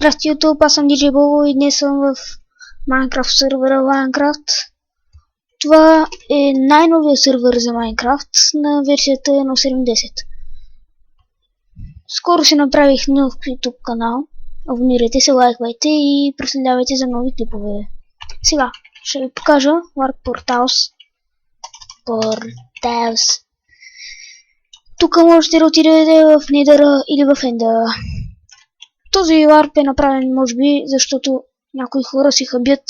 Здрасти, YouTube, аз съм DJ Bobo и днес съм в Minecraft сервера Minecraft. Това е най-новия сервер за Minecraft на версията 1.7.10. Скоро си направих нов YouTube канал. Абонирайте се, лайквайте и проследявайте за нови клипове. Сега ще ви покажа Warp Portals. Тук можете да отидете в Nether или в Ender. Този Warp е направен, може би, защото някои хора си хабят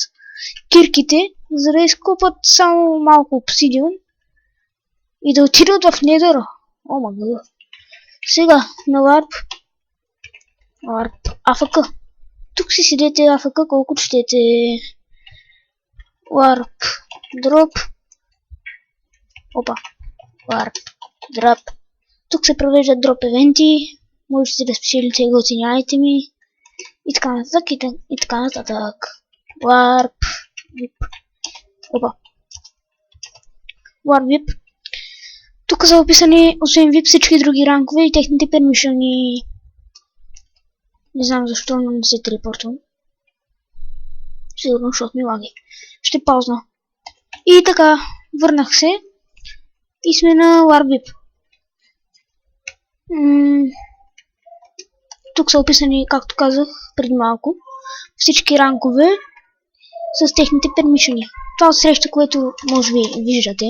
кирките, за да изкупат само малко обсидион и да отидат в Nether. О, мага. Сега на Warp AFK. Тук си седете AFK колко четете. Warp Drop. Опа. Warp Drop. Тук се провеждат дроп евенти. Можете да спечелите готини айтеми и така нататък и така нататък. Warp VIP. Опа. Warp VIP. Тук са описани освен VIP всички други ранкове и техните пермишъни. Не знам защо, но не се телепортвам. Сигурно, защото ми лаги. Ще паузна. И така, върнах се и сме на Warp VIP. Тук са описани, както казах преди малко, всички ранкове с техните пермишъни. Това среща, което може би виждате,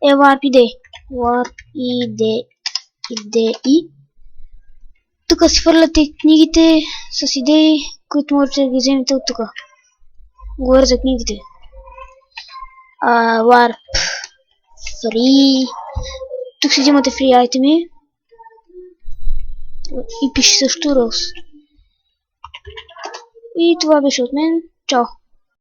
е Warp ID. Warp ID. Тук си хвърляте книгите с идеи, които можете да ги вземете от тук. Говоря за книгите. Warp Free. Тук си взимате фри айтеми. И пише също Rose. И това беше от мен. Чао!